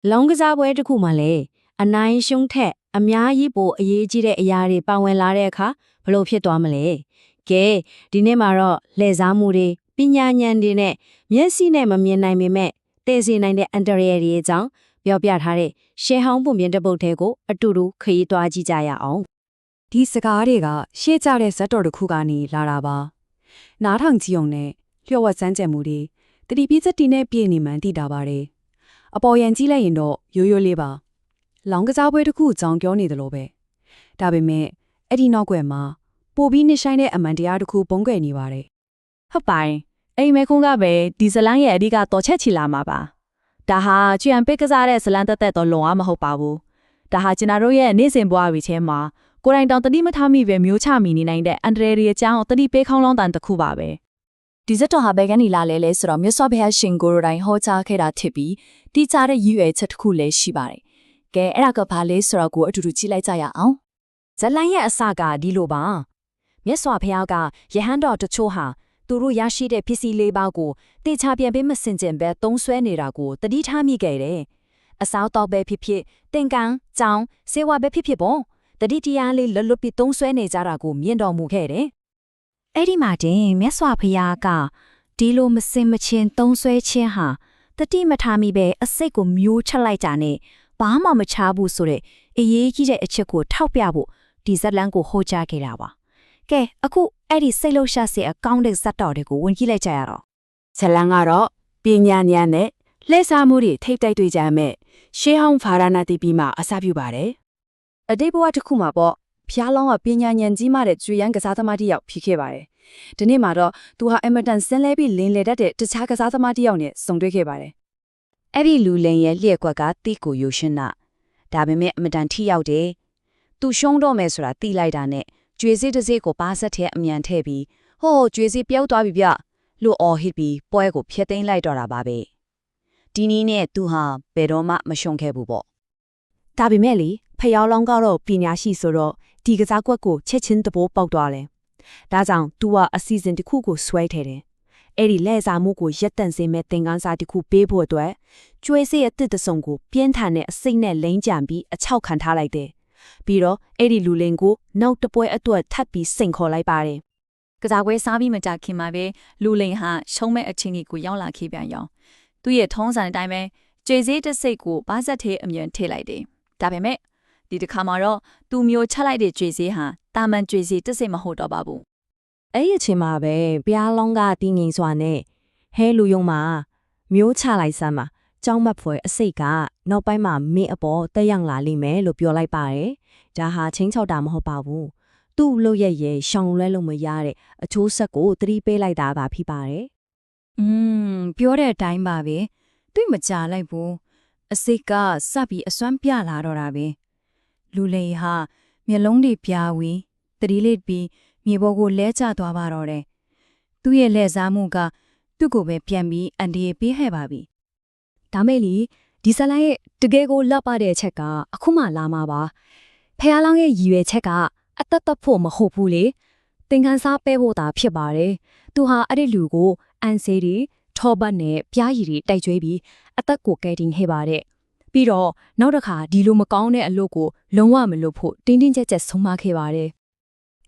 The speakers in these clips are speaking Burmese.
လောင်းကစားပွဲတစ်ခုမှလည်းအနိုင်ရှုံးထက်အများကြီးပိုအရေးကြီးတဲ့အရာတွေပါဝင်လာတဲ့အခါဘလို့ဖြစ်သွားမလဲကဲဒီနေ့မှာတော့လှည့်စားမှုတွေပညာဉာဏ်တွေနဲ့မျက်စိနဲ့မမြင်နိုင်ပေမဲ့သိစေနိုင်တဲ့အန်တရယ်တွေအကြောင်းပြောပြထားတဲ့ရှယ်ဟောင်းပုံပြင်တစ်ပုဒ်ထဲကိုအတူတူခရီးသွားကြည့်ကြရအောင်ဒီစကားတွေကရှေ့ကျတဲ့ဇက်တော်တစ်ခုကနေလာတာပါနားထောင်ကြည့်အောင်နဲ့လျှော့ဝှက်စမ်းကြံမှုတွေတတိပိစတီနဲ့ပြည့်နေမှန်းသိတာပါတယ်အပေါ်ယံကြည့်လိုက်ရင်တော့ရိုးရိုးလေးပါလောင်းကစားပွဲတစ်ခုအကြောင်းပြောနေတယ်လို့ပဲဒါပေမဲ့အဲ့ဒီနောက်ွယ်မှာပိုပြီးနှဆိုင်တဲ့အမှန်တရားတစ်ခုပုံကွယ်နေပါတယ်ဟုတ်ပါတယ်အိမ်မဲခွန်းကပဲဒီဇလန်းရဲ့အဓိကတော့ချက်ချီလာမှာပါဒါဟာကျွမ်းပိတ်ကစားတဲ့ဇလန်းတက်တော့လုံအောင်မဟုတ်ပါဘူးဒါဟာကျွန်တော်တို့ရဲ့နေ့စဉ်ဘဝတွေထဲမှာကိုယ်တိုင်တောင်တတိမထားမိပဲမျိုးချမိနေနိုင်တဲ့အန်ဒရယ်ရဲ့အကြောင်းတတိပေးခေါင်းလောင်းတန်တစ်ခုပါပဲဒီဇက်တော်ဟာဘယ်ကနေလာလဲဆိုတော့မြတ်စွာဘုရားရှင်ကိုယ်တိုင်ဟောကြားခဲ့တာဖြစ်ပြီးတိကျတဲ့ရည်ရွယ်ချက်တစ်ခုလည်းရှိပါတယ်ကဲအဲ့ဒါကဘာလဲဆိုတော့ကိုအတူတူကြည့်လိုက်ကြရအောင်ဇလန်းရဲ့အစကဒီလိုပါမြတ်စွာဘုရားကယဟန်တော်တချို့ဟာသူတို့ရရှိတဲ့ပစ္စည်းလေးပါးကိုတေချာပြန်ပေးမစင်ကျင်ပဲသုံးဆွဲနေတာကိုတတိထားမိခဲ့တယ်အစားတော့ပဲဖြစ်ဖြစ်တင်ကန်းကြောင်းစေဝါပဲဖြစ်ဖြစ်ပေါ့တတိတရားလေးလွတ်လွတ်ပြီးသုံးဆွဲနေကြတာကိုမြင်တော်မူခဲ့တယ်အဲ့ဒီမှာတင်မြတ်စွာဘုရားကဒီလိုမစင်မချင်းသုံးဆွဲခြင်းဟာတတိမထားမိပဲအစိတ်ကိုမျိုးချက်လိုက်တာနဲ့ဘာမှမချဘူးဆိုတဲ့အရေးကြီးတဲ့အချက်ကိုထောက်ပြဖို့ဒီဇက်လန်ကိုဟောကြားခဲ့တာပါကဲအခုအဲ့ဒီစိတ်လှုပ်ရှားစေအကောင့်တဲ့ဇက်တော်တွေကိုဝင်ကြည့်လိုက်ကြရတော့ဇလန်ကတော့ပညာဉာဏ်နဲ့လှည့်စားမှုတွေထိတ်တိုက်တွေ့ကြမဲ့ရှေးဟောင်းဖာရနာတိပြီးမှအစပြုပါတယ်အတိတ်ဘဝတစ်ခုမှာပေါ့ဖျားလောင်းကပညာဉာဏ်ကြီးမှတဲ့ကျွေရန်ကစားသမားတစ်ယောက်ဖြစ်ခဲ့ပါတယ်ဒီနေ့မှာတော့သူဟာအမတန်ဆင်းလဲပြီးလင်းလေတတ်တဲ့တခြားကစားသမားတစ်ယောက်နဲ့ဆုံတွေ့ခဲ့ပါတယ်အဲ့ဒီလူလိန်ရဲ့လျှက်ကွက်ကတိကိုယူရှင်နာဒါပေမဲ့အမတန်ထိရောက်တယ်သူရှုံးတော့မယ်ဆိုတာသိလိုက်တာနဲ့ကျွေးစစ်တစ်စိကိုပါဆက်ထဲအမြန်ထည့်ပြီးဟိုးကျွေးစစ်ပျောက်သွားပြီဗျလို့အော်ဟစ်ပြီးပွဲကိုဖျက်သိမ်းလိုက်တော့တာပါပဲဒီနည်းနဲ့သူဟာဘယ်တော့မှမရှုံးခဲ့ဘူးပေါ့ဒါပေမဲ့လေဖျောင်းလောင်းကတော့ပညာရှိဆိုတော့ဒီကစားကွက်ကိုချက်ချင်းတဘိုးပေါက်သွားတယ်ဒါကြောင့်သူကအစီအစဉ်တစ်ခုကိုဆွဲထည့်တယ်အဲ့ဒီလဲစားမှုကိုရက်တန့်စေမဲ့သင်ခန်းစာတစ်ခုပေးဖို့အတွက်ကျွေးစစ်ရဲ့တစ်တဆုံကိုပြင်းထန်တဲ့အစိတ်နဲ့လိမ့်ကြံပြီးအချောက်ခံထားလိုက်တယ်ပြီးတော့အဲ့ဒီလူလင်ကိုနောက်တပွဲအတွက်ထပ်ပြီးစိန်ခေါ်လိုက်ပါတယ်ကစားပွဲစားပြီးမကြခင်မှာပဲလူလင်ဟာရှုံးမဲ့အချင်းကြီးကိုရောက်လာခဲ့ပြန်ရောသူ့ရဲ့ထုံးစံအတိုင်းပဲကျွေးစစ်တစ်စိတ်ကိုပါဇက်ထဲအမြန်ထည့်လိုက်တယ်ဒါပေမဲ့ဒီတစ်ခါမှာတော့သူမျိုးချလိုက်တဲ့ကျွေးစစ်ဟာတာမန်ကျွေးစစ်တစ်စိတ်မဟုတ်တော့ပါဘူးအဲ့ဒီအချိန်မှာပဲဘုရားလုံးကတင်းငိန်စွာနဲ့ဟဲလူယုံမှာမျိုးချလိုက်စမ်းပါကြောင်းမဖွယ်အစိတ်ကနောက်ပိုင်းမှာမင်းအပေါ်တက်ရောက်လာလိမ့်မယ်လို့ပြောလိုက်ပါတယ်ဒါဟာချင်းချောက်တာမဟုတ်ပါဘူးသူ့လို့ရဲ့ရှောင်လွဲလို့မရတဲ့အချိုးဆက်ကိုသတိပေးလိုက်တာပါဖြစ်ပါတယ်ပြောတဲ့အတိုင်းပါပဲသူ့မကြလိုက်ဘူးအစိတ်ကစပြီးအစွမ်းပြလာတော့တာပဲလူလေဟာမျက်လုံးတွေပြာဝီတတိလေးပြီးမြေပေါ်ကိုလဲကျသွားပါတော့တယ်သူ့ရဲ့လက်စားမှုကသူ့ကိုပဲပြန်ပြီးအန်ဒီရေးပေးခဲ့ပါပြီဒါမဲ့လီဒီဇလိုင်းရဲ့တကယ်ကိုလက်ပါတဲ့အချက်ကအခုမှလာမှာပါဖះလောင်းရဲ့ရည်ရွယ်ချက်ကအသက်သက်ဖို့မဟုတ်ဘူးလေသင်္ကန်းစားပဲဖို့တာဖြစ်ပါတယ်သူဟာအဲ့ဒီလူကိုအန်ဆေးတွေထောပတ်နဲ့ပြားရည်တွေတိုက်ကျွေးပြီးအသက်ကိုကယ်တင်ခဲ့ပါတယ်ပြီးတော့နောက်တစ်ခါဒီလိုမကောင်းတဲ့အလုပ်ကိုလုံးဝမလုပ်ဖို့တင်းတင်းကြပ်ကြပ်ဆုံးမခဲ့ပါတယ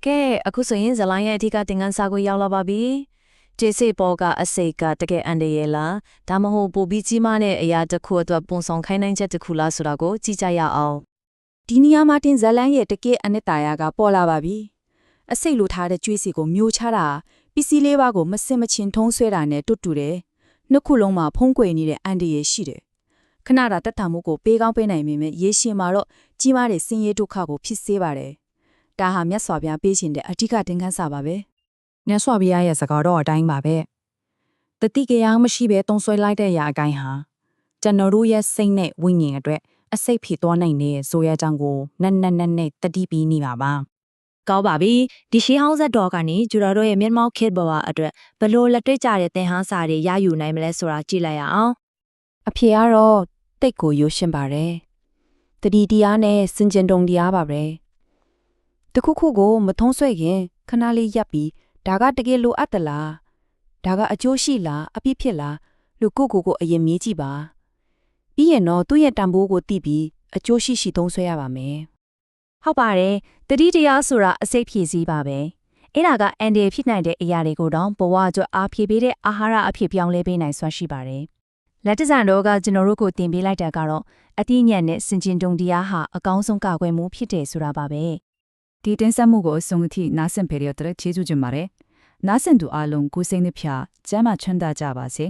်ကဲအခုဆိုရင်ဇလိုင်းရဲ့အထက်ကသင်္ကန်းစားကိုရောက်လာပါပြီကျေးဇူးပေါ်ကအစိတ်ကတကယ်အန်တရလားဒါမှမဟုတ်ပိုပြီးကြီးမားတဲ့အရာတစ်ခုအတွက်ပုံဆောင်ခိုင်းနိုင်ချက်တစ်ခုလားဆိုတာကိုကြည့်ကြရအောင်ဒီနေရာမှာတင်ဇလန်းရဲ့တကယ်အနှစ်သာရကပေါ်လာပါပြီအစိတ်လိုထားတဲ့ကျွေးစီကိုမျိုးချတာပစ္စည်းလေးပါးကိုမစင်မချင်းထုံးဆွဲတာနဲ့တူတူတယ်နှစ်ခုလုံးမှာဖုံးကွယ်နေတဲ့အန်တရရှိတယ်ခဏတာတက်တာမှုကိုပေးကောင်းပေးနိုင်ပေမဲ့ရေရှည်မှာတော့ကြီးမားတဲ့စင်ရည်ဒုက္ခကိုဖြစ်စေပါတယ်ဒါဟာမြတ်စွာဘုရားပေးခြင်းတဲ့အဓိကတင်ခန်းစာပါပဲမြတ်စွာဘုရားရဲ့စကားတော်အတိုင်းပါပဲတတိကရားမရှိဘဲတုံးဆွဲလိုက်တဲ့အရာအကိုင်းဟာကျွန်တော်တို့ရဲ့စိတ်နဲ့ဝိညာဉ်အတွက်အစိတ်ဖြစ်သွားနိုင်တဲ့ဆိုရအကြောင်းကိုနက်တတိပြီးနေပါပါကောင်းပါပြီဒီရှေးဟောင်းဇက်တော်ကနေကျတော်တို့ရဲ့မြန်မာခေတ်ဘဝအတွက်ဘလို့လက်တွေ့ကြတဲ့သင်ဟန်းစာတွေရယူနိုင်မလဲဆိုတာကြည့်လိုက်ရအောင်အဖေကတော့တိတ်ကိုရိုးရှင်းပါတယ်တတိတရားနဲ့စင်ကြင်တုံတရားပါပဲတခုခုကိုမထုံးဆွဲခင်ခဏလေးရပ်ပြီးဒါကတကယ်လိုအပ်သလားဒါကအကျိုးရှိလားအပြစ်ဖြစ်လားလို့ကိုယ့်ကိုယ်ကိုအရင်မေးကြည့်ပါ ပြီးရင်တော့သူ့ရဲ့တန်ဖိုးကိုသိပြီးအကျိုးရှိသုံးဆွဲရပါမယ် ဟုတ်ပါတယ်တတိတရားဆိုတာအစိတ်ဖြည့်စည်းပါပဲအဲ့ဒါကအန်ဒီဖြစ်နိုင်တဲ့အရာတွေကိုတော့ဘဝအတွက်အားဖြည့်ပေးတဲ့အာဟာရအဖြစ်ပြောင်းလဲပေးနိုင်စွမ်းရှိပါတယ်လက်တဆန်တော့ကကျွန်တော်တို့ကိုတင်ပေးလိုက်တာကတော့အတိညာဏ်နဲ့စင်ကျင်တုံတရားဟာအကောင်းဆုံးကာကွယ်မှုဖြစ်တယ်ဆိုတာပါပဲ ဒီတင်ဆက်မှုကိုအဆုံးအထိနားဆင်ပေးရတဲ့ကျေးဇူးတင်ပါတယ်နားဆင်သူအားလုံးကိုယ်စိတ်နှပြကျမ်းမာချမ်းသာကြပါစေ